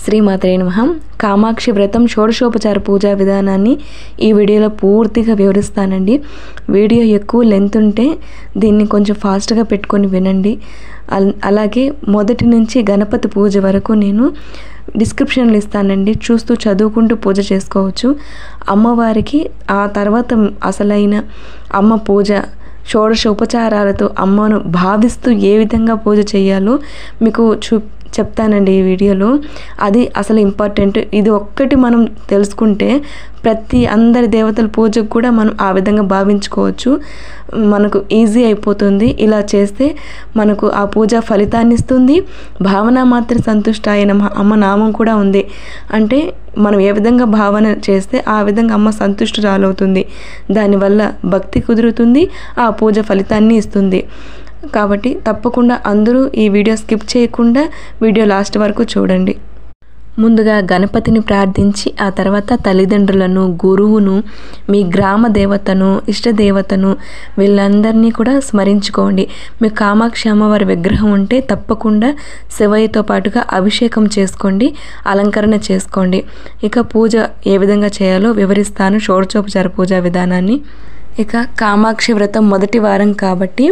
శ్రీమాత్రే నమః. కామాక్షి వ్రతం షోడశోపచార పూజా విధానాన్ని ఈ వీడియోలో పూర్తిగా వివరిస్తానండి. వీడియో ఎక్కువ లెంత్ ఉంటే దీన్ని కొంచెం ఫాస్ట్గా పెట్టుకొని వినండి. అలాగే మొదటి నుంచి గణపతి పూజ వరకు నేను డిస్క్రిప్షన్లు ఇస్తానండి, చూస్తూ చదువుకుంటూ పూజ చేసుకోవచ్చు. అమ్మవారికి ఆ తర్వాత అసలైన అమ్మ పూజ షోడశ ఉపచారాలతో అమ్మను భావిస్తూ ఏ విధంగా పూజ చేయాలో మీకు చెప్తానండి ఈ వీడియోలో. అది అసలు ఇంపార్టెంట్. ఇది ఒక్కటి మనం తెలుసుకుంటే అందరి దేవతల పూజకు కూడా మనం ఆ విధంగా భావించుకోవచ్చు. మనకు ఈజీ అయిపోతుంది. ఇలా చేస్తే మనకు ఆ పూజ ఫలితాన్ని ఇస్తుంది. భావన మాత్ర సంతుష్టాయ నమః అమ్మ నామం కూడా ఉంది. అంటే మనం ఏ విధంగా భావన చేస్తే ఆ విధంగా అమ్మ సంతుష్టురాలవుతుంది. దానివల్ల భక్తి కుదురుతుంది, ఆ పూజ ఫలితాన్ని ఇస్తుంది. కాబట్టి తప్పకుండా అందరూ ఈ వీడియో స్కిప్ చేయకుండా వీడియో లాస్ట్ వరకు చూడండి. ముందుగా గణపతిని ప్రార్థించి ఆ తర్వాత తల్లిదండ్రులను, గురువును, మీ గ్రామ దేవతను, ఇష్టదేవతను వీళ్ళందరినీ కూడా స్మరించుకోండి. మీ కామాక్షి అమ్మవారి విగ్రహం ఉంటే తప్పకుండా శివయ్యతో పాటుగా అభిషేకం చేసుకోండి, అలంకరణ చేసుకోండి. ఇక పూజ ఏ విధంగా చేయాలో వివరిస్తాను, షోడశోపచార పూజా విధానాన్ని. ఇక కామాక్షి వ్రతం మొదటి వారం కాబట్టి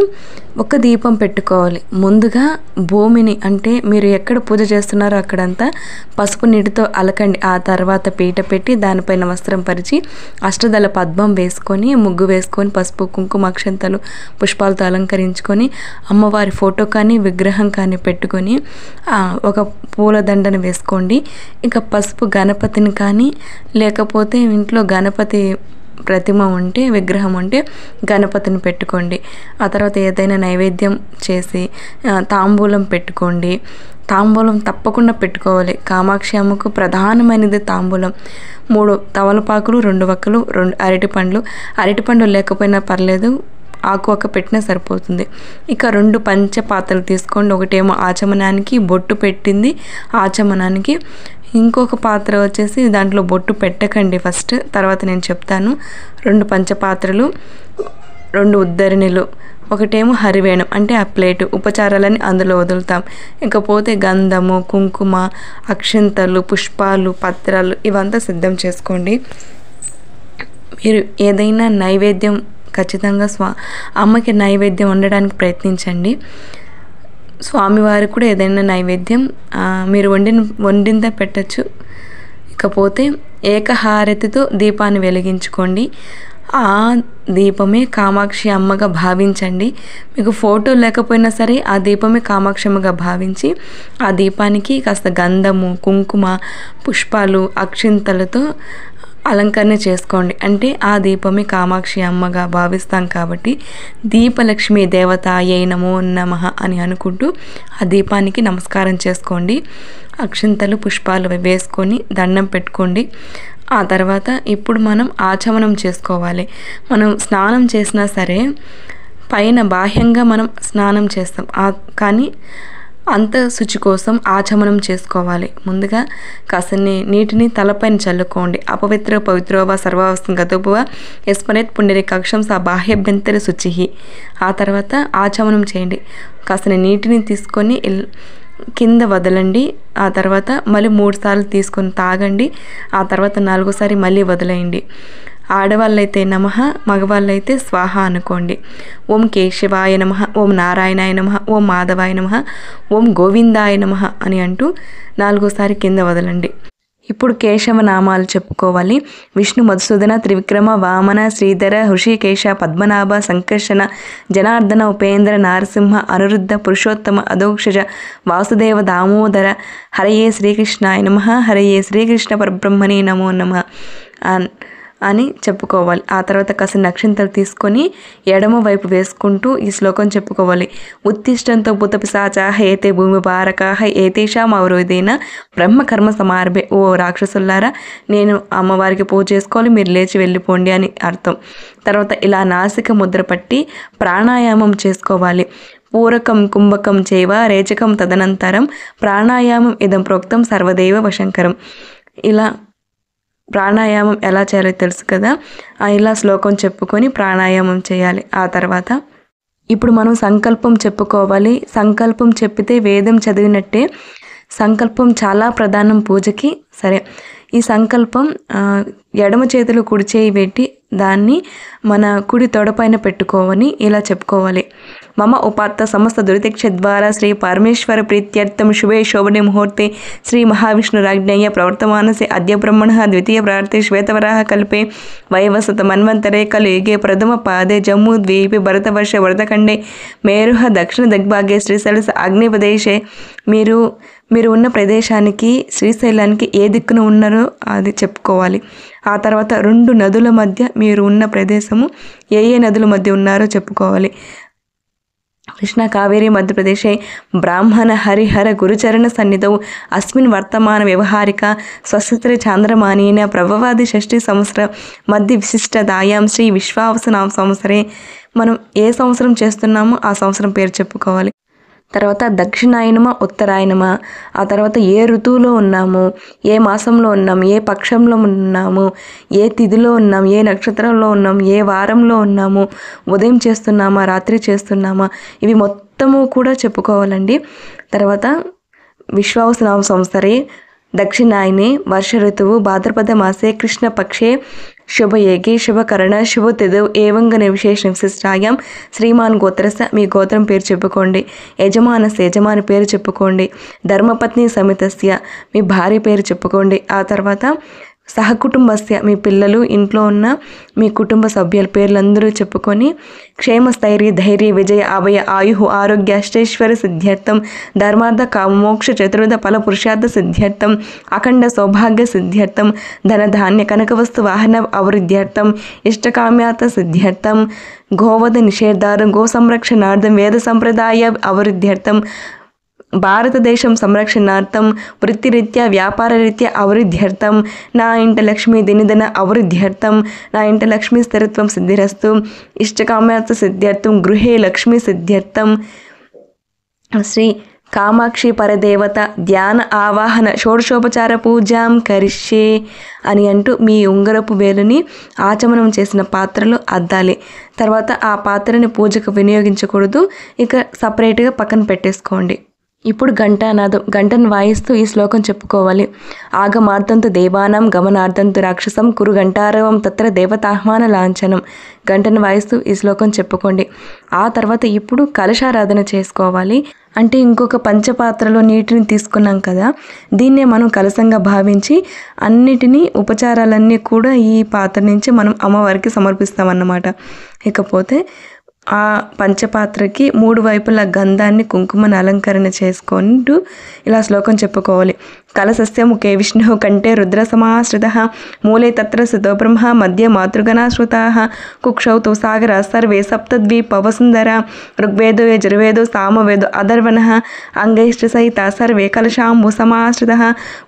ఒక దీపం పెట్టుకోవాలి. ముందుగా భూమిని, అంటే మీరు ఎక్కడ పూజ చేస్తున్నారో అక్కడంతా పసుపు నీటితో అలకండి. ఆ తర్వాత పీట పెట్టి దానిపైన వస్త్రం పరిచి అష్టదళ పద్మం వేసుకొని, ముగ్గు వేసుకొని, పసుపు కుంకుమ అక్షంతలు పుష్పాలతో అలంకరించుకొని అమ్మవారి ఫోటో కానీ విగ్రహం కానీ పెట్టుకొని ఒక పూలదండను వేసుకోండి. ఇక పసుపు గణపతిని కానీ, లేకపోతే ఇంట్లో గణపతి ప్రతిమ ఉంటే, విగ్రహం ఉంటే గణపతిని పెట్టుకోండి. ఆ తర్వాత ఏదైనా నైవేద్యం చేసి తాంబూలం పెట్టుకోండి. తాంబూలం తప్పకుండా పెట్టుకోవాలి. కామాక్షి అమ్మకు ప్రధానమైనది తాంబూలం. 3 తమలపాకులు, 2 వక్కలు, 2 అరటిపండు లేకపోయినా పర్లేదు, ఆకు ఒక్క పెట్టినా సరిపోతుంది. ఇక 2 పంచపాత్రలు తీసుకోండి. ఒకటేమో ఆచమనానికి, బొట్టు పెట్టింది ఆచమనానికి. ఇంకొక పాత్ర వచ్చేసి దాంట్లో బొట్టు పెట్టకండి ఫస్ట్, తర్వాత నేను చెప్తాను. 2 పంచపాత్రలు, 2 ఉద్దరిణిలు, ఒకటేమో హరివేణం అంటే ఆ ప్లేటు, ఉపచారాలని అందులో వదులుతాం. ఇకపోతే గంధము, కుంకుమ, అక్షంతలు, పుష్పాలు, పత్రాలు ఇవంతా సిద్ధం చేసుకోండి. మీరు ఏదైనా నైవేద్యం ఖచ్చితంగా అమ్మకి నైవేద్యం వండడానికి ప్రయత్నించండి. స్వామివారికి కూడా ఏదైనా నైవేద్యం మీరు వండిందా పెట్టచ్చు. ఇకపోతే ఏకహారతితో దీపాన్ని వెలిగించుకోండి. ఆ దీపమే కామాక్షి అమ్మగా భావించండి. మీకు ఫోటో లేకపోయినా సరే ఆ దీపమే కామాక్షి అమ్మగా భావించి ఆ దీపానికి కాస్త గంధము, కుంకుమ, పుష్పాలు, అక్షింతలతో అలంకరణ చేసుకోండి. అంటే ఆ దీపమే కామాక్షి అమ్మగా భావిస్తాం కాబట్టి దీపలక్ష్మి దేవతాయై నమో నమః అని అనుకుంటూ ఆ దీపానికి నమస్కారం చేసుకోండి. అక్షింతలు, పుష్పాలు వేసుకొని దండం పెట్టుకోండి. ఆ తర్వాత ఇప్పుడు మనం ఆచమనం చేసుకోవాలి. మనం స్నానం చేసినా సరే పైన బాహ్యంగా మనం స్నానం చేస్తాం, కానీ అంత శుచి కోసం ఆచమనం చేసుకోవాలి. ముందుగా కాసన్ని నీటిని తలపైన చల్లుకోండి. అపవిత్ర పవిత్రోవా సర్వావస్థం గతోపువ యస్మరేత్ పుండరీకాక్షం సా బాహ్యభ్యంతర శుచి. ఆ తర్వాత ఆచమనం చేయండి. కాసన్ని నీటిని తీసుకొని కింద వదలండి. ఆ తర్వాత మళ్ళీ 3 సార్లు తీసుకొని తాగండి. ఆ తర్వాత 4వసారి మళ్ళీ వదిలేయండి. ఆడవాళ్ళైతే నమః, మగవాళ్ళైతే స్వాహ అనుకోండి. ఓం కేశవాయ నమః, ఓం నారాయణాయ నమః, ఓం మాధవాయ నమః, ఓం గోవిందాయ నమః అని అంటూ 4వసారి కింద వదలండి. ఇప్పుడు కేశవ నామాలు చెప్పుకోవాలి. విష్ణు, మధుసూదన, త్రివిక్రమ, వామన, శ్రీధర, హృషికేశ, పద్మనాభ, సంకర్షణ, జనార్దన, ఉపేంద్ర, నారసింహ, అనిరుద్ధ, పురుషోత్తమ, అధోక్షజ, వాసుదేవ, దామోదర, హరయే శ్రీకృష్ణాయ నమః, హరయే శ్రీకృష్ణ పరబ్రహ్మణే నమో నమః అని చెప్పుకోవాలి. ఆ తర్వాత కాసిన అక్షంతలు తీసుకొని ఎడమ వైపు వేసుకుంటూ ఈ శ్లోకం చెప్పుకోవాలి. ఉత్తిష్టంతో భూతపిశాచాః ఏతే భూమి భారకాః ఏతేషాం అవరోధేన బ్రహ్మకర్మ సమారభే. ఓ రాక్షసులారా, నేను అమ్మవారికి పూజ చేసుకోవాలి, మీరు లేచి వెళ్ళిపోండి అని అర్థం. తర్వాత ఇలా నాసిక ముద్ర పట్టి ప్రాణాయామం చేసుకోవాలి. పూరకం కుంభకం చైవ రేచకం తదనంతరం ప్రాణాయామం ఇదం ప్రోక్తం సర్వదేవ వశంకరం. ఇలా ప్రాణాయామం ఎలా చేయాలో తెలుసు కదా, ఇలా శ్లోకం చెప్పుకొని ప్రాణాయామం చేయాలి. ఆ తర్వాత ఇప్పుడు మనం సంకల్పం చెప్పుకోవాలి. సంకల్పం చెప్పితే వేదం చదివినట్టే. సంకల్పం చాలా ప్రధానం పూజకి. సరే, ఈ సంకల్పం ఎడమ చేతులు కుడి చేయి పెట్టి దాన్ని మన కుడి తొడపైన పెట్టుకోవని ఇలా చెప్పుకోవాలి. మమ ఉపాత్త సమస్త దురితిక్ష ద్వారా శ్రీ పరమేశ్వర ప్రీత్యర్థం శుభే శోభనే ముహూర్తే శ్రీ మహావిష్ణురాజ్ఞయ ప్రవర్తమానసే అద్య బ్రహ్మణ ద్వితీయ ప్రార్థే శ్వేతవరాహ కల్పే వైవసత మన్వంతరే కలియుగే ప్రథమ పాదే జమ్మూ ద్వీపే భరతవర్ష భరతఖండే మేరుహ దక్షిణ దిగ్భాగే శ్రీశైల అగ్నిపదేశే. మీరు ఉన్న ప్రదేశానికి శ్రీశైలానికి ఏ దిక్కున ఉన్నారో అది చెప్పుకోవాలి. ఆ తర్వాత 2 నదుల మధ్య మీరు ఉన్న ప్రదేశము ఏ నదుల మధ్య ఉన్నారో చెప్పుకోవాలి. కృష్ణ కావేరీ మధ్యప్రదేశే బ్రాహ్మణ హరిహర గురుచరణ సన్నిధౌ అస్మిన్ వర్తమాన వ్యవహారిక స్వస్త్ర చాంద్రమానేన ప్రభవాది షష్ఠి సంవత్సర మధ్య విశిష్టదాయాం శ్రీ విశ్వావసనామ సంవత్సరే. మనం ఏ సంవత్సరం చేస్తున్నామో ఆ సంవత్సరం పేరు చెప్పుకోవాలి. తర్వాత దక్షిణాయనమా ఉత్తరాయణమా, ఆ తర్వాత ఏ ఋతువులో ఉన్నాము, ఏ మాసంలో ఉన్నాము, ఏ పక్షంలో ఉన్నాము, ఏ తిథిలో ఉన్నాము, ఏ నక్షత్రంలో ఉన్నాము, ఏ వారంలో ఉన్నాము, ఉదయం చేస్తున్నామా రాత్రి చేస్తున్నామా, ఇవి మొత్తము కూడా చెప్పుకోవాలండి. తర్వాత విశ్వావసనామ సంవత్సరే దక్షిణాయనే వర్ష ఋతువు భాద్రపద మాసే కృష్ణ పక్షే శుభయేగే శుభకరణ శుభతిథౌ ఏవంగ నిర్విశేష విశిష్టాయాం శ్రీమాన్ గోత్రస్య. మీ గోత్రం పేరు చెప్పుకోండి. యజమానస్య యజమాని పేరు చెప్పుకోండి. ధర్మపత్ని సమితస్య మీ భార్య పేరు చెప్పుకోండి. ఆ తర్వాత సహకుటుంబస్య మీ పిల్లలు ఇంట్లో ఉన్న మీ కుటుంబ సభ్యుల పేర్లందరూ చెప్పుకొని క్షేమస్థైర్య ధైర్య విజయ అభయ ఆయు ఆరోగ్య అష్టైశ్వర్య సిద్ధ్యర్థం ధర్మార్థ కామమోక్ష చతుర్థ ఫల పురుషార్థ సిద్ధ్యర్థం అఖండ సౌభాగ్య సిద్ధ్యర్థం ధన ధాన్య కనకవస్తు వాహన అవృద్ధ్యర్థం ఇష్టకామ్యార్థ సిద్ధ్యర్థం గోవధ నిషేధార్థం గో సంరక్షణార్థం వేద సంప్రదాయ అవృద్ధ్యర్థం భారతదేశం సంరక్షణార్థం వృత్తిరీత్యా వ్యాపారరీత్యా అవృద్ధ్యర్థం నా ఇంట లక్ష్మీ దినిధన అవృద్ధ్యర్థం నా ఇంట లక్ష్మీ స్థిరత్వం సిద్ధిరస్తు ఇష్టకామ్యార్థ సిద్ధ్యర్థం గృహే లక్ష్మీ సిద్ధ్యర్థం శ్రీ కామాక్షి పరదేవత ధ్యాన ఆవాహన షోడశోపచార పూజాం కరిష్యే అని అంటూ మీ ఉంగరపు వేలుని ఆచమనం చేసిన పాత్రలో అద్దాలి. తర్వాత ఆ పాత్రని పూజకు వినియోగించకూడదు. ఇక సపరేట్గా పక్కన పెట్టేసుకోండి. ఇప్పుడు ఘంటానాదం, గంటను వాయిస్తూ ఈ శ్లోకం చెప్పుకోవాలి. ఆగమార్థంతు దేవానాం గమనార్థంతు రాక్షసం కురు గంటారవం తత్ర దేవతాహ్వాన లాంఛనం. గంటను వాయిస్తూ ఈ శ్లోకం చెప్పుకోండి. ఆ తర్వాత ఇప్పుడు కలశారాధన చేసుకోవాలి. అంటే ఇంకొక పంచపాత్రలో నీటిని తీసుకున్నాం కదా, దీన్నే మనం కలశంగా భావించి అన్నిటినీ ఉపచారాలన్నీ కూడా ఈ పాత్ర నుంచి మనం అమ్మవారికి సమర్పిస్తామన్నమాట. ఇకపోతే ఆ పంచపాత్రకి 3 వైపుల గంధాన్ని కుంకుమను అలంకరణ చేసుకుంటూ ఇలా శ్లోకం చెప్పుకోవాలి. కలశస్య ముఖే విష్ణు కంఠే రుద్ర సమాశ్రిత మూలే తత్ర స్థితో బ్రహ్మ మధ్య మాతృగణా శ్రుతా కుక్షౌ తు సాగర సర్వే సప్తద్వీపవసుందర ఋగ్వేదో యజుర్వేదో సామవేదో అధర్వణ అంగైష్ట సహిత సర్వే కలశాంబు సమాశ్రిత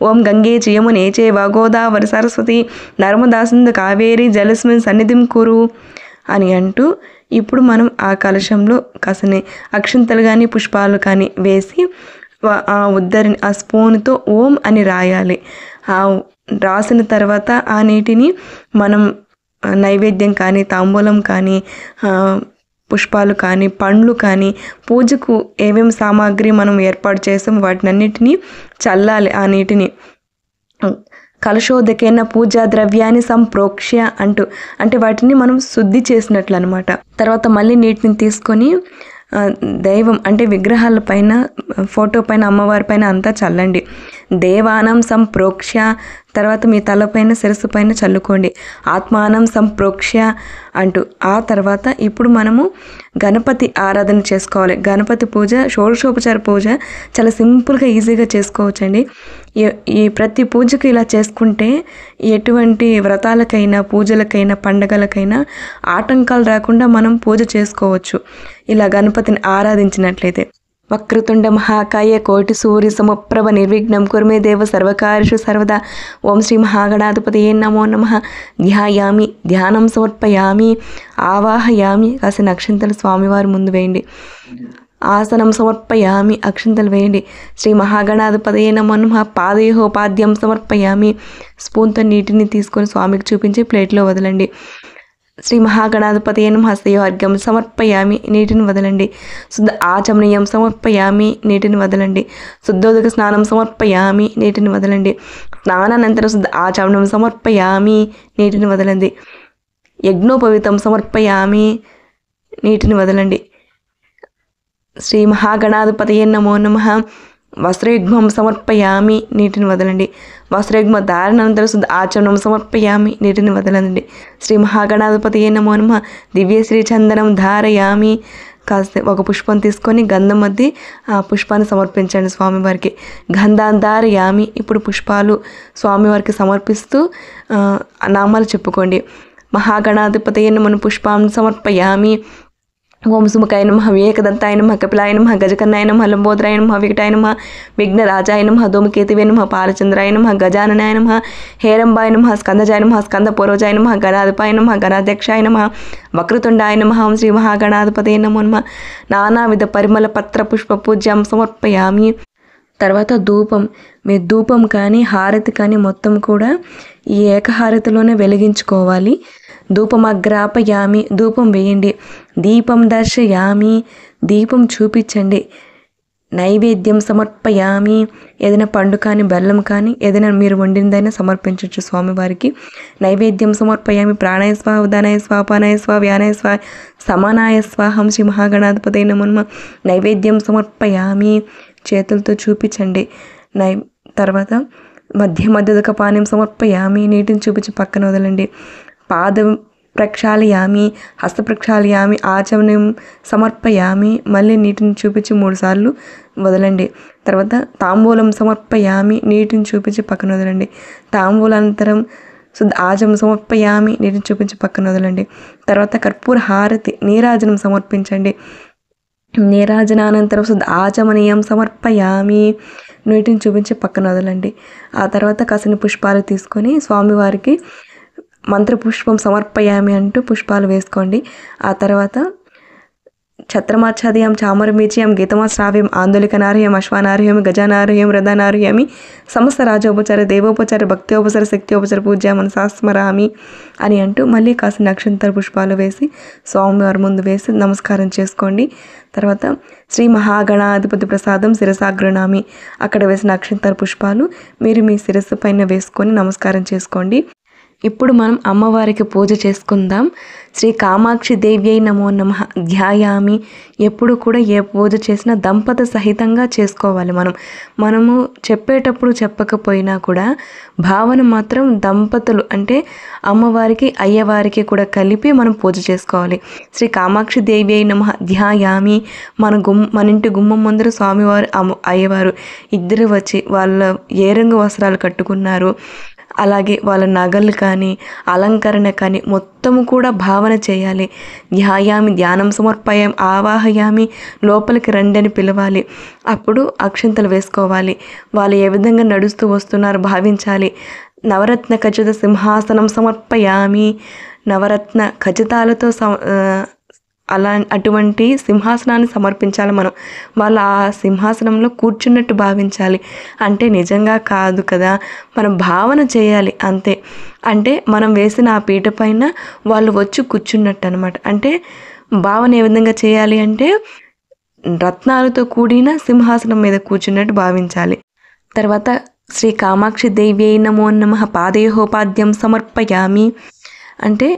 ఓం గంగే చ యమునే చైవ గోదావరి సరస్వతి నర్మదా సింధు కావేరి జలస్మిన్ సన్నిధిం కురు అని అంటూ ఇప్పుడు మనం ఆ కలశంలో కాసని అక్షంతలు కానీ పుష్పాలు కానీ వేసి ఆ ఉద్దరిని ఆ స్పూన్తో ఓం అని రాయాలి. ఆ రాసిన తర్వాత ఆ నీటిని మనం నైవేద్యం కానీ తాంబూలం కానీ పుష్పాలు కానీ పండ్లు కానీ పూజకు ఏమేమి సామాగ్రి మనం ఏర్పాటు చేసాం వాటినన్నిటినీ చల్లాలి. ఆ నీటిని కలశోదకేన పూజా ద్రవ్యాన్ని సంప్రోక్ష్య అంటే వాటిని మనం శుద్ధి చేసినట్లు అనమాట. తర్వాత మళ్ళీ నీటిని తీసుకొని దైవం అంటే విగ్రహాల పైన ఫోటో పైన అమ్మవారి పైన అంతా చల్లండి. దేవానం సంప్రోక్ష్య తర్వాత మీ తలపైన శిరస్సు పైన చల్లుకోండి. ఆత్మానం సంప్రోక్ష్య ఆ తర్వాత ఇప్పుడు మనము గణపతి ఆరాధన చేసుకోవాలి. గణపతి పూజ షోడశోపచార పూజ చాలా సింపుల్గా ఈజీగా చేసుకోవచ్చండి. ఈ ప్రతి పూజకు ఇలా చేసుకుంటే ఎటువంటి వ్రతాలకైనా పూజలకైనా పండగలకైనా ఆటంకాలు రాకుండా మనం పూజ చేసుకోవచ్చు ఇలా గణపతిని ఆరాధించినట్లయితే. వక్రతుండ మహాకాయ కోటి సూర్య సమప్రభ నిర్విఘ్నం కుర్మే దేవ సర్వకార్యేషు సర్వదా. ఓం శ్రీ మహాగణాధిపతయే నమో నమః. ధ్యాయామి ధ్యానం సమర్పయామి ఆవాహయామి కాసిన అక్షంతలు స్వామివారి ముందు వేయండి. ఆసనం సమర్పయామి అక్షంతలు వేయండి. శ్రీ మహాగణాధిపతయే నమో నమః. పాదయోపాద్యం సమర్పయామి. స్పూన్తో నీటిని తీసుకొని స్వామికి చూపించి ప్లేట్లో వదలండి. శ్రీ మహాగణాధిపతయే నమః శ్రీయోర్ఘ్యం సమర్పయామి, నీటిని వదలండి. శుద్ధ ఆచమనీయం సమర్పయామి, నీటిని వదలండి. శుద్ధోదక స్నానం సమర్పయామి, నీటిని వదలండి. స్నానానంతరం శుద్ధ ఆచమనం సమర్పయామి, నీటిని వదలండి. యజ్ఞోపవితం సమర్పయామి, నీటిని వదలండి. శ్రీ మహాగణాధిపతయే నమో నమః వస్త్రయుగ్మం సమర్పయామి, నీటిని వదలండి. వస్త్రయుగ్మ ధారణానంతరం శుద్ధ ఆచమనం సమర్పయామి, నీటిని వదలండి. శ్రీ మహాగణాధిపతయే నమో నమః దివ్యశ్రీ చందనం ధారయామి. కాస్త ఒక పుష్పం తీసుకొని గంధం మధ్య ఆ పుష్పాన్ని సమర్పించండి స్వామివారికి. గంధాంధారయామి. ఇప్పుడు పుష్పాలు స్వామివారికి సమర్పిస్తూ నామాలు చెప్పుకోండి. మహాగణాధిపతయే నమః పుష్పాన్ని సమర్పయామి. ఓం సుముఖాయ నమః వివేకదంతాయ నమః కపిలాయ నమః గజకర్ణాయ నమః లంబోదరాయ నమః వికటాయ నమః విఘ్నరాజాయ నమః ధూమకేతువే నమః పాలచంద్రాయ నమః గజాననాయ నమః హేరంబాయ నమః స్కందజాయ నమః స్కందపూర్వజాయ నమః గణాధిపాయ నమః గణాధ్యక్షాయ నమః వక్రతుండాయ నమః ఓం శ్రీ మహాగణాధిపతయే నమో నమః నానావిధ పరిమళ పత్ర పుష్ప పూజ్యం సమర్పయామి. తర్వాత ధూపం. మీరు ధూపం కానీ హారతి కానీ మొత్తం కూడా ఈ ఏకహారతిలోనే వెలిగించుకోవాలి. ధూపమగ్రాపయామి. ధూపం వేయండి. దీపం దర్శయామి. దీపం చూపించండి. నైవేద్యం సమర్పయామి. ఏదైనా పండు కానీ బెల్లం కానీ ఏదైనా మీరు వండిందైనా సమర్పించవచ్చు స్వామివారికి. నైవేద్యం సమర్పయామి. ప్రాణాయ స్వాహ ఉదానాయ స్వాహ పానాయ స్వాహ వ్యానాయ స్వాహ సమానాయ స్వాహం శ్రీ మహాగణాధిపతయే నమో నమః నైవేద్యం సమర్పయామి. చేతులతో చూపించండి. తర్వాత మధ్యదక పానీయం సమర్పయామి. నీటిని చూపించి పక్కన వదలండి. పాద ప్రక్షాళయామి. హస్త ప్రక్షాళయామి. ఆచమనం సమర్పయామి. మళ్ళీ నీటిని చూపించి 3 సార్లు వదలండి. తర్వాత తాంబూలం సమర్పయామి. నీటిని చూపించి పక్కన వదలండి. తాంబూలానంతరం శుద్ధ ఆచమనం సమర్పయామి. నీటిని చూపించి పక్కన వదలండి. తర్వాత కర్పూర హారతి నీరాజనం సమర్పించండి. నీరాజనానంతరం శుద్ధ ఆచమనీయం సమర్పయామి. నీటిని చూపించి పక్కన వదలండి. ఆ తర్వాత కాసిన పుష్పాలు తీసుకొని స్వామివారికి మంత్రపుష్పం సమర్పయామి అంటూ పుష్పాలు వేసుకోండి. ఆ తర్వాత ఛత్రమాచ్ఛాదయం చామరమీచయం గీతమాశ్రావ్యం ఆందోళికనార్హయం అశ్వానార్హయం గజానార్హయం రథానార్హయామి సమస్త రాజోపచార దేవోపచార భక్తోపచార శక్తిోపచార పూజ మనసాస్మరామి అని అంటూ మళ్ళీ కాసిన నక్షత్ర పుష్పాలు వేసి స్వామివారి ముందు వేసి నమస్కారం చేసుకోండి. తర్వాత శ్రీ మహాగణాధిపతి ప్రసాదం శిరసాగ్రణామి. అక్కడ వేసిన నక్షత్ర పుష్పాలు మీరు మీ శిరస్సు పైన వేసుకొని నమస్కారం చేసుకోండి. ఇప్పుడు మనం అమ్మవారికి పూజ చేసుకుందాం. శ్రీ కామాక్షి దేవ్యై నమో నమః ధ్యాయామి. ఎప్పుడు కూడా ఏ పూజ చేసినా దంపత సహితంగా చేసుకోవాలి. మనము చెప్పేటప్పుడు చెప్పకపోయినా కూడా భావన మాత్రం దంపతులు అంటే అమ్మవారికి అయ్యవారికి కూడా కలిపి మనం పూజ చేసుకోవాలి. శ్రీ కామాక్షి దేవ్యై నమః ధ్యాయామి. మన ఇంటి గుమ్మం ముందర స్వామివారు అయ్యవారు ఇద్దరు వచ్చి వాళ్ళ ఏ రంగు వస్త్రాలు కట్టుకున్నారు, అలాగే వాళ్ళ నగలు కానీ అలంకరణ కానీ మొత్తము కూడా భావన చేయాలి. ధ్యాయామి ధ్యానం సమర్పయం ఆవాహయామి. లోపలికి రండి అని పిలవాలి. అప్పుడు అక్షంతలు వేసుకోవాలి. వాళ్ళు ఏ విధంగా నడుస్తూ వస్తున్నారు భావించాలి. నవరత్న ఖచ్చిత సింహాసనం సమర్పయామి. నవరత్న ఖచ్చితాలతో అటువంటి సింహాసనాన్ని సమర్పించాలి. వాళ్ళు ఆ సింహాసనంలో కూర్చున్నట్టు భావించాలి. అంటే నిజంగా కాదు కదా, మనం భావన చేయాలి అంతే. అంటే మనం వేసిన ఆ పీట పైన వాళ్ళు వచ్చి కూర్చున్నట్టు అనమాట. అంటే భావన ఏ విధంగా చేయాలి అంటే రత్నాలతో కూడిన సింహాసనం మీద కూర్చున్నట్టు భావించాలి. తర్వాత శ్రీ కామాక్షి దేవ్యై నమో నమః పాదయోపాద్యం సమర్పయామి. అంటే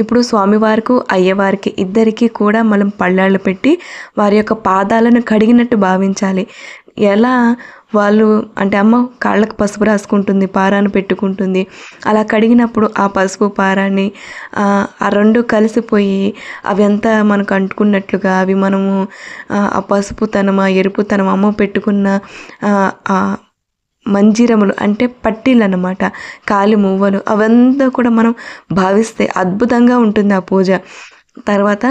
ఇప్పుడు స్వామివారికి అయ్యవారికి ఇద్దరికీ కూడా మనం పళ్ళాళ్ళు పెట్టి వారి యొక్క పాదాలను కడిగినట్టు భావించాలి. ఎలా వాళ్ళు అంటే అమ్మ కాళ్ళకు పసుపు రాసుకుంటుంది, పారాన్ని పెట్టుకుంటుంది. అలా కడిగినప్పుడు ఆ పసుపు పారాన్ని ఆ రెండు కలిసిపోయి అవి అంతా మనకు అంటుకున్నట్లుగా అవి మనము ఆ పసుపుతనం ఆ ఎరుపుతనం అమ్మ పెట్టుకున్న మంజీరములు అంటే పట్టీలు అన్నమాట, కాలి మువ్వలు అవంతా కూడా మనం భావిస్తే అద్భుతంగా ఉంటుంది ఆ పూజ. తర్వాత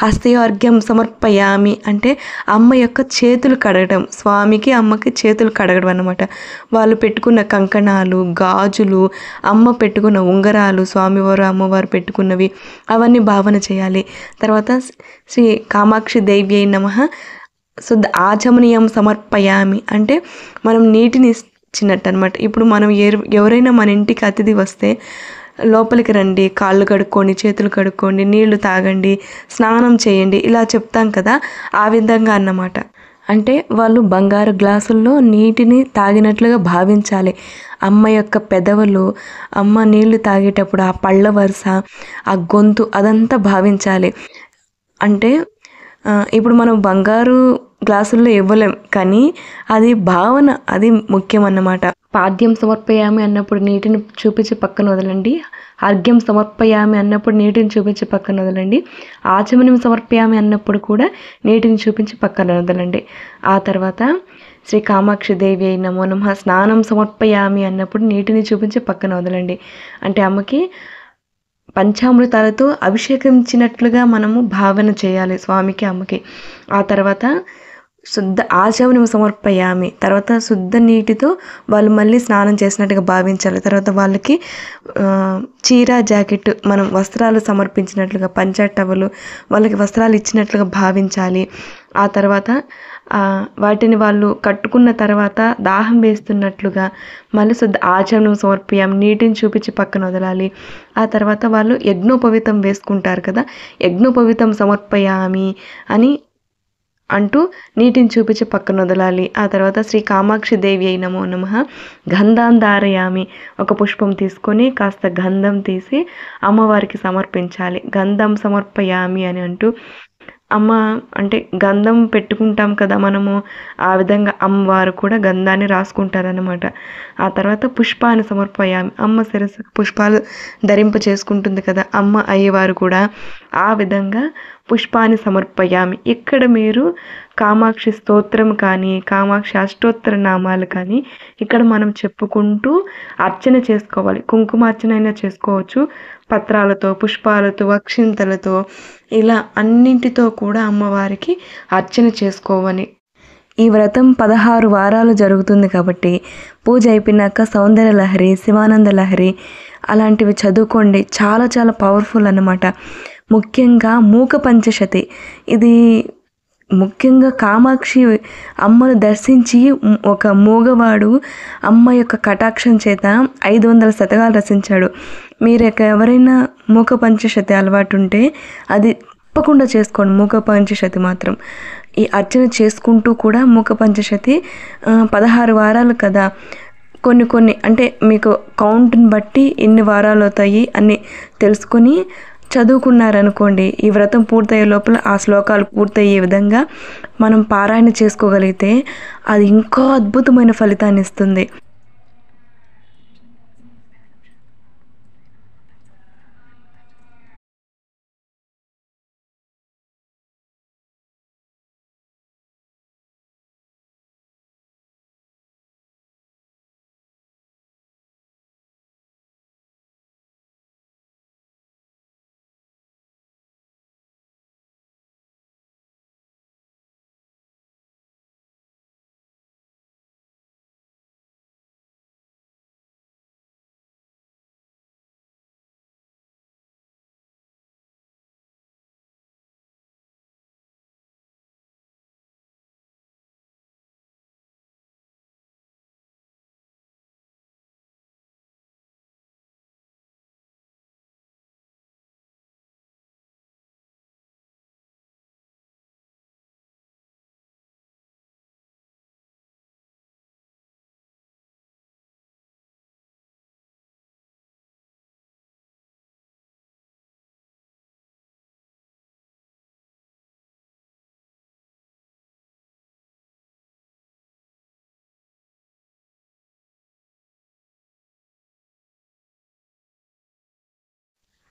హస్తయోర్ఘ్యం సమర్పయామి అంటే అమ్మ యొక్క చేతులు కడగడం, స్వామికి అమ్మకి చేతులు కడగడం అన్నమాట. వాళ్ళు పెట్టుకున్న కంకణాలు, గాజులు, అమ్మ పెట్టుకున్న ఉంగరాలు, స్వామివారు అమ్మవారు పెట్టుకున్నవి అవన్నీ భావన చేయాలి. తర్వాత శ్రీ కామాక్షి దేవ్యై నమః శుద్ధ ఆచమనీయం సమర్పయామి అంటే మనం నీటిని ఇచ్చినట్టు అనమాట. ఇప్పుడు మనం ఎవరైనా మన ఇంటికి అతిథి వస్తే లోపలికి రండి, కాళ్ళు కడుక్కోండి, చేతులు కడుక్కోండి, నీళ్లు తాగండి, స్నానం చేయండి, ఇలా చెప్తాం కదా, ఆ విధంగా అన్నమాట. అంటే వాళ్ళు బంగారు గ్లాసుల్లో నీటిని తాగినట్లుగా భావించాలి. అమ్మ యొక్క పెదవులు, అమ్మ నీళ్లు తాగేటప్పుడు ఆ పళ్ళ వరుస, ఆ గొంతు, అదంతా భావించాలి. అంటే ఇప్పుడు మనం బంగారు గ్లాసుల్లో ఇవ్వలేం, కానీ అది భావన, అది ముఖ్యం అన్నమాట. పాద్యం సమర్పయామి అన్నప్పుడు నీటిని చూపించి పక్కన వదలండి. అర్ఘ్యం సమర్పయామి అన్నప్పుడు నీటిని చూపించి పక్కన వదలండి. ఆచమనం సమర్పయామి అన్నప్పుడు కూడా నీటిని చూపించి పక్కన వదలండి. ఆ తర్వాత శ్రీ కామాక్షి దేవి అయి నమో నమః స్నానం సమర్పయామి అన్నప్పుడు నీటిని చూపించి పక్కన వదలండి. అంటే అమ్మకి పంచామృతాలతో అభిషేకించినట్లుగా మనము భావన చేయాలి స్వామికి, అమ్మకి. ఆ తర్వాత శుద్ధ ఆచమనం సమర్పయామి, తర్వాత శుద్ధ నీటితో వాళ్ళు మళ్ళీ స్నానం చేసినట్టుగా భావించాలి. తర్వాత వాళ్ళకి చీర జాకెట్, మనం వస్త్రాలు సమర్పించినట్లుగా, పంచటవలు వాళ్ళకి వస్త్రాలు ఇచ్చినట్లుగా భావించాలి. ఆ తర్వాత వాటిని వాళ్ళు కట్టుకున్న తర్వాత దాహం వేస్తున్నట్లుగా మళ్ళీ శుద్ధ ఆచమనం సమర్పయామి, నీటిని చూపించి పక్కన వదలాలి. ఆ తర్వాత వాళ్ళు యజ్ఞోపవీతం వేసుకుంటారు కదా, యజ్ఞోపవీతం సమర్పయామి అని అంటూ నీటిని చూపించి పక్కన వదలాలి. ఆ తర్వాత శ్రీ కామాక్షి దేవి అయి నమో నమః గంధాం ధారయామి, ఒక పుష్పం తీసుకొని కాస్త గంధం తీసి అమ్మవారికి సమర్పించాలి. గంధం సమర్పయామి అని అంటూ అమ్మ అంటే గంధం పెట్టుకుంటాం కదా మనము, ఆ విధంగా అమ్మవారు కూడా గంధాన్ని రాసుకుంటారనమాట. ఆ తర్వాత పుష్పాన్ని సమర్పయామి, అమ్మ శిరస్సు పుష్పాలు ధరింప చేసుకుంటుంది కదా అమ్మ అయ్యవారు కూడా, ఆ విధంగా పుష్పాన్ని సమర్పయామి. ఇక్కడ మీరు కామాక్షి స్తోత్రం కానీ, కామాక్షి అష్టోత్తర నామాలు కానీ ఇక్కడ మనం చెప్పుకుంటూ అర్చన చేసుకోవాలి. కుంకుమార్చన అయినా చేసుకోవచ్చు, పత్రాలతో, పుష్పాలతో, అక్షింతలతో, ఇలా అన్నింటితో కూడా అమ్మవారికి అర్చన చేసుకోవాలి. ఈ వ్రతం 16 వారాలు జరుగుతుంది కాబట్టి పూజ అయిపోయినాక సౌందర్య లహరి, శివానంద లహరి అలాంటివి చదువుకోండి. చాలా చాలా పవర్ఫుల్ అన్నమాట. ముఖ్యంగా మూక పంచశతి, ఇది ముఖ్యంగా కామాక్షి అమ్మను దర్శించి ఒక మూగవాడు అమ్మ యొక్క కటాక్షం చేత 500 శతకాలు రచించాడు. మీరు ఎవరైనా మూక పంచశతి అలవాటు ఉంటే అది తప్పకుండా చేసుకోండి. మూక పంచశతి మాత్రం ఈ అర్చన చేసుకుంటూ కూడా మూక పంచశతి 16 వారాలు కదా, కొన్ని అంటే మీకు కౌంట్ని బట్టి ఎన్ని వారాలు అవుతాయి అని తెలుసుకొని చదువుకున్నారనుకోండి, ఈ వ్రతం పూర్తయ్యే లోపల ఆ శ్లోకాలు పూర్తయ్యే విధంగా మనం పారాయణ చేసుకోగలిగితే అది ఇంకా అద్భుతమైన ఫలితాన్ని ఇస్తుంది.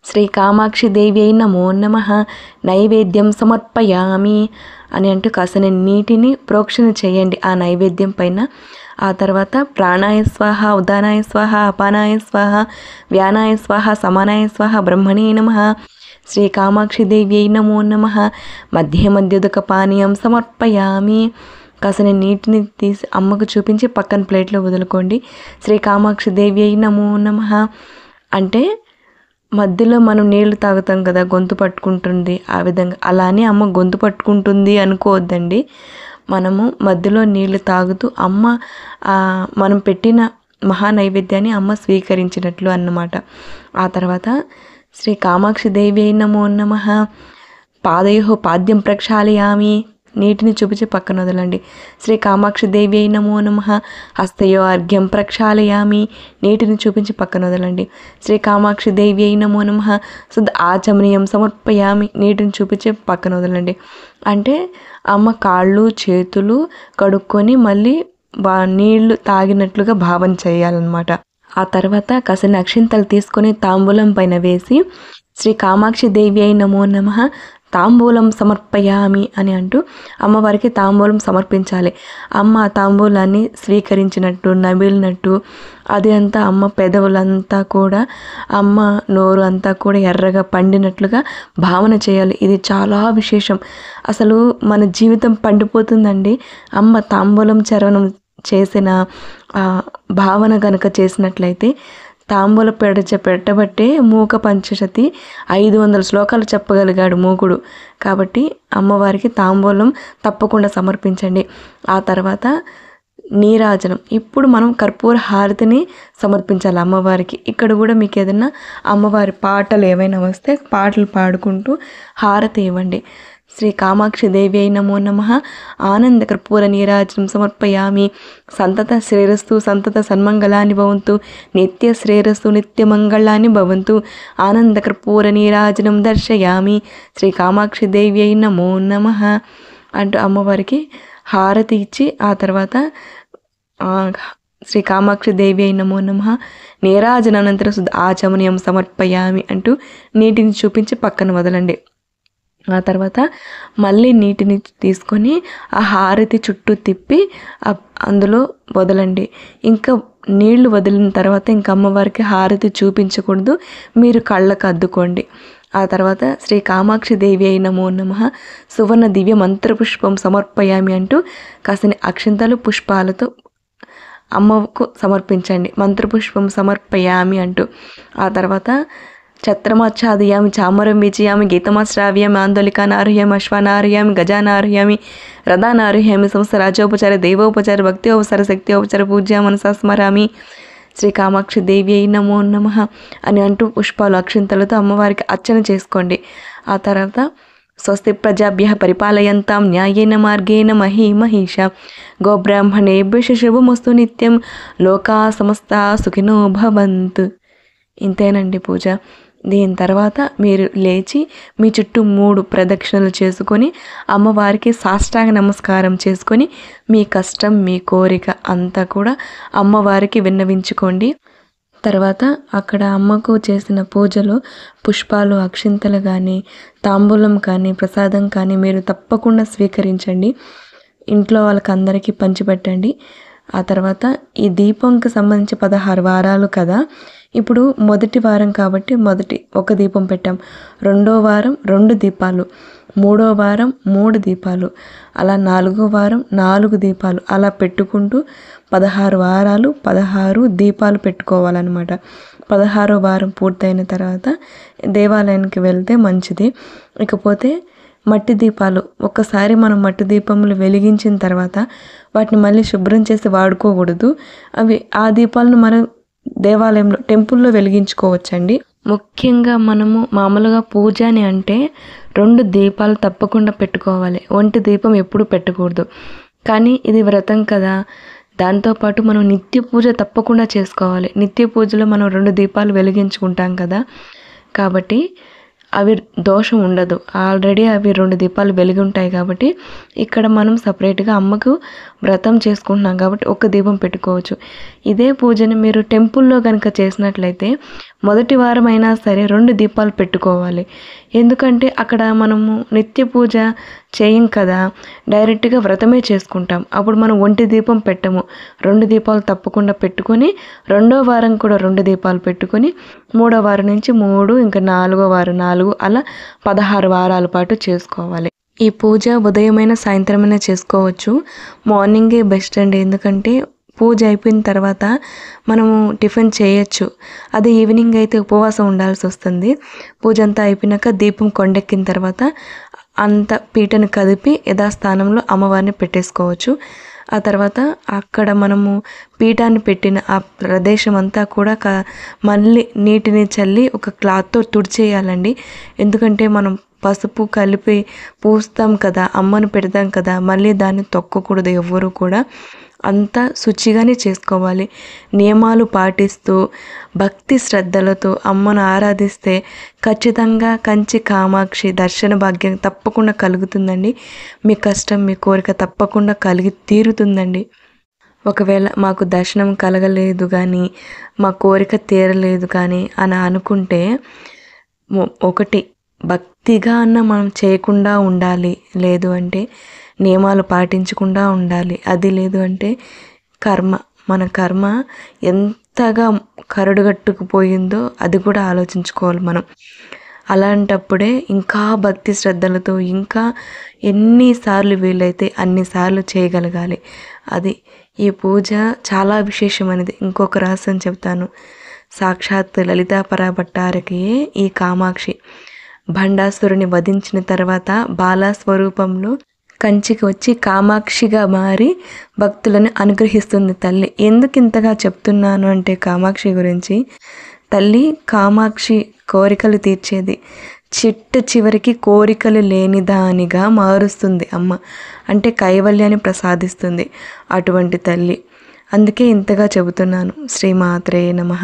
శ్రీ కామాక్షి దేవి అయి నమో నమః నైవేద్యం సమర్పయామి అని అంటూ కాసిన నీటిని ప్రోక్షణ చేయండి ఆ నైవేద్యం పైన. ఆ తర్వాత ప్రాణాయ స్వాహ, ఉదానాయ స్వాహ, అపానాయ స్వాహ, వ్యానాయ స్వాహ, సమానాయ స్వాహ, బ్రహ్మణే నమః. శ్రీ కామాక్షి దేవి అయి నమో నమః మధ్యోదక పానీయం సమర్పయామి. కాసిన నీటిని తీసి అమ్మకు చూపించి పక్కన ప్లేట్లో వదులుకోండి. శ్రీ కామాక్షి దేవి అయి నమో నమః అంటే మధ్యలో మనం నీళ్లు తాగుతాం కదా, గొంతు పట్టుకుంటుంది, ఆ విధంగా అలానే అమ్మ గొంతు పట్టుకుంటుంది అనుకోవద్దండి. మనము మధ్యలో నీళ్లు తాగుతూ అమ్మ మనం పెట్టిన మహానైవేద్యాన్ని అమ్మ స్వీకరించినట్లు అన్నమాట. ఆ తర్వాత శ్రీ కామాక్షి దేవి నమో నమః. పాదయోః పాద్యం ప్రక్షాళయామి. నీటిని చూపించి పక్కన వదలండి. శ్రీ కామాక్షి దేవి నమో నమః. హస్తయో అర్ఘ్యం ప్రక్షాళయామి. నీటిని చూపించి పక్కన వదలండి. శ్రీ కామాక్షి దేవి నమో నమః. శుద్ధ ఆచమనీయం సమర్పయామి. నీటిని చూపించి పక్కన వదలండి. అంటే అమ్మ కాళ్ళు చేతులు కడుక్కొని మళ్ళీ నీళ్లు తాగినట్లుగా భావన చేయాలన్నమాట. ఆ తర్వాత కాసిన అక్షింతలు తీసుకొని తాంబూలం పైన వేసి శ్రీ కామాక్షి దేవి నమో నమః తాంబూలం సమర్పయామి అని అంటూ అమ్మవారికి తాంబూలం సమర్పించాలి. అమ్మ ఆ తాంబూలాన్ని స్వీకరించినట్టు నమిలినట్టు అది అంతా అమ్మ పెదవులంతా కూడా అమ్మ నోరు అంతా కూడా ఎర్రగా పండినట్లుగా భావన చేయాలి. ఇది చాలా విశేషం. అసలు మన జీవితం పండిపోతుందండి అమ్మ తాంబూలం చరవణం చేసిన భావన కనుక చేసినట్లయితే. తాంబూల పెట్టబట్టే మూక పంచశతి 500 శ్లోకాలు చెప్పగలిగాడు మూకుడు. కాబట్టి అమ్మవారికి తాంబూలం తప్పకుండా సమర్పించండి. ఆ తర్వాత నీరాజనం. ఇప్పుడు మనం కర్పూర హారతిని సమర్పించాలి అమ్మవారికి. ఇక్కడ కూడా మీకు ఏదైనా అమ్మవారి పాటలు ఏవైనా వస్తే పాటలు పాడుకుంటూ హారతి ఇవ్వండి. శ్రీ కామాక్షి దేవి నమో నమః. ఆనంద కర్పూర నీరాజనం సమర్పయామి. సంతత శ్రేరస్తు సంతత సన్మంగళాన్ని భవంతు. నిత్య శ్రేరస్తు నిత్య మంగళాన్ని భవంతు. ఆనంద కర్పూర నీరాజనం దర్శయామి. శ్రీ కామాక్షి దేవి నమో నమః అంటూ అమ్మవారికి హారతి ఇచ్చి ఆ తర్వాత శ్రీ కామాక్షి దేవి నమో నమః నీరాజనానంతర శుద్ధ ఆచమనీయం సమర్పయామి అంటూ నీటిని చూపించి పక్కన వదలండి. ఆ తర్వాత మళ్ళీ నీటిని తీసుకొని ఆ హారతి చుట్టూ తిప్పి అందులో వదలండి. ఇంకా నీళ్లు వదిలిన తర్వాత ఇంకా అమ్మవారికి హారతి చూపించకూడదు, మీరు కళ్ళకు అద్దుకోండి. ఆ తర్వాత శ్రీ కామాక్షి దేవి నమో నమః సువర్ణ దివ్య మంత్రపుష్పం సమర్పయామి అంటూ కాసిన అక్షింతలు పుష్పాలతో అమ్మకు సమర్పించండి. మంత్రపుష్పం సమర్పయామి అంటూ ఆ తర్వాత ఛత్రమాచ్ఛాదయామి చామరం విజయామి గీతమాశ్రావ్యామి ఆందోళికానార్హయామి అశ్వానార్హయామి గజానార్హయామి రథానార్హయామి సమస్త రాజోపచార దైవోపచార భక్తోపచార శక్తిోపచార పూజ్య మనసా స్మరామి. శ్రీ కామాక్షి దేవి నమో నమః అని అంటూ పుష్పాలు అక్షింతలతో అమ్మవారికి అర్చన చేసుకోండి. ఆ తర్వాత స్వస్తి ప్రజాభ్యః పరిపాలయంతాం న్యాయేన మార్గేణ మహీమహీష గోబ్రాహ్మణేభ్యః శుభమస్తు నిత్యం లోకా సమస్తా సుఖినో భవంతు. ఇంతేనండి పూజ. దీని తర్వాత మీరు లేచి మీ చుట్టూ 3 ప్రదక్షిణలు చేసుకొని అమ్మవారికి సాష్టాంగ నమస్కారం చేసుకొని మీ కష్టం మీ కోరిక అంతా కూడా అమ్మవారికి విన్నవించుకోండి. తర్వాత అక్కడ అమ్మకు చేసిన పూజలో పుష్పాలు అక్షింతలు కానీ తాంబూలం కానీ ప్రసాదం కానీ మీరు తప్పకుండా స్వీకరించండి. ఇంట్లో వాళ్ళకి అందరికీ పంచిపెట్టండి. ఆ తర్వాత ఈ దీపంకి సంబంధించి 16 వారాలు కదా. ఇప్పుడు మొదటి వారం కాబట్టి ఒక దీపం పెట్టాం. 2వ వారం 2 దీపాలు, 3వ వారం 3 దీపాలు, అలా 4వ వారం 4 దీపాలు, అలా పెట్టుకుంటూ 16 వారాలు 16 దీపాలు పెట్టుకోవాలన్నమాట. 16వ వారం పూర్తయిన తర్వాత దేవాలయానికి వెళ్తే మంచిది. ఇకపోతే మట్టి దీపాలు ఒక్కసారి మనం మట్టి దీపములు వెలిగించిన తర్వాత వాటిని మళ్ళీ శుభ్రం చేసి వాడుకోకూడదు. అవి ఆ దీపాలను మనం దేవాలయంలో టెంపుల్లో వెలిగించుకోవచ్చండి. ముఖ్యంగా మనము మామూలుగా పూజ అని అంటే 2 దీపాలు తప్పకుండా పెట్టుకోవాలి. ఒంటి దీపం ఎప్పుడు పెట్టకూడదు. కానీ ఇది వ్రతం కదా, దాంతోపాటు మనం నిత్య పూజ తప్పకుండా చేసుకోవాలి. నిత్య పూజలో మనం 2 దీపాలు వెలిగించుకుంటాం కదా, కాబట్టి అవి దోషం ఉండదు. ఆల్రెడీ అవి 2 దీపాలు వెలిగి ఉంటాయి కాబట్టి ఇక్కడ మనం సపరేట్గా అమ్మకు వ్రతం చేసుకుంటున్నాం కాబట్టి ఒక దీపం పెట్టుకోవచ్చు. ఇదే పూజని మీరు టెంపుల్లో కనుక చేసినట్లయితే మొదటి వారం అయినా సరే 2 దీపాలు పెట్టుకోవాలి. ఎందుకంటే అక్కడ మనము నిత్య పూజ చేయం కదా, డైరెక్ట్గా వ్రతమే చేసుకుంటాం. అప్పుడు మనం ఒంటి దీపం పెట్టము. 2 దీపాలు తప్పకుండా పెట్టుకొని 2వ వారం కూడా 2 దీపాలు పెట్టుకొని 3వ వారం నుంచి 3, ఇంకా 4వ వారం 4, అలా 16 వారాల పాటు చేసుకోవాలి. ఈ పూజ ఉదయమైనా సాయంత్రమైనా చేసుకోవచ్చు. మార్నింగే బెస్ట్ అండి. ఎందుకంటే పూజ అయిపోయిన తర్వాత మనము టిఫిన్ చేయొచ్చు. అదే ఈవినింగ్ అయితే ఉపవాసం ఉండాల్సి వస్తుంది. పూజ అంతా అయిపోయినాక దీపం కొండెక్కిన తర్వాత అంత పీటను కదిపి యథాస్థానంలో అమ్మవారిని పెట్టేసుకోవచ్చు. ఆ తర్వాత అక్కడ మనము పీఠాన్ని పెట్టిన ఆ ప్రదేశం అంతా కూడా మళ్ళీ నీటిని చల్లి ఒక క్లాత్తో తుడిచేయాలండి. ఎందుకంటే మనం పసుపు కలిపి పూస్తాం కదా, అమ్మను పెడతాం కదా, మళ్ళీ దాన్ని తొక్కకూడదు ఎవ్వరూ కూడా. అంతా శుచిగానే చేసుకోవాలి. నియమాలు పాటిస్తూ భక్తి శ్రద్ధలతో అమ్మను ఆరాధిస్తే ఖచ్చితంగా కంచి కామాక్షి దర్శన భాగ్యం తప్పకుండా కలుగుతుందండి. మీ కష్టం మీ కోరిక తప్పకుండా కలిగి తీరుతుందండి. ఒకవేళ మాకు దర్శనం కలగలేదు కానీ, మా కోరిక తీరలేదు కానీ అని అనుకుంటే, ఒకటి భక్తిగా అన్న మనం చేయకుండా ఉండాలి, లేదు అంటే నియమాలు పాటించకుండా ఉండాలి, అది లేదు అంటే మన కర్మ ఎంతగా కరడుగట్టుకుపోయిందో అది కూడా ఆలోచించుకోవాలి మనం. అలాంటప్పుడే ఇంకా భక్తి శ్రద్ధలతో ఇంకా ఎన్నిసార్లు వీలైతే అన్నిసార్లు చేయగలగాలి. అది ఈ పూజ చాలా విశేషమైనది. ఇంకొక రహస్యం చెప్తాను. సాక్షాత్ లలితా పరాభట్టారకి ఈ కామాక్షి భండాసురుని వధించిన తర్వాత బాలస్వరూపంలో కంచికి వచ్చి కామాక్షిగా మారి భక్తులను అనుగ్రహిస్తుంది తల్లి. ఎందుకు ఇంతగా చెప్తున్నాను అంటే కామాక్షి గురించి, తల్లి కామాక్షి కోరికలు తీర్చేది. చివరికి కోరికలు లేని దానిగా మారుస్తుంది అమ్మ. అంటే కైవల్యాన్ని ప్రసాదిస్తుంది అటువంటి తల్లి. అందుకే ఇంతగా చెబుతున్నాను. శ్రీమాత్రే నమః.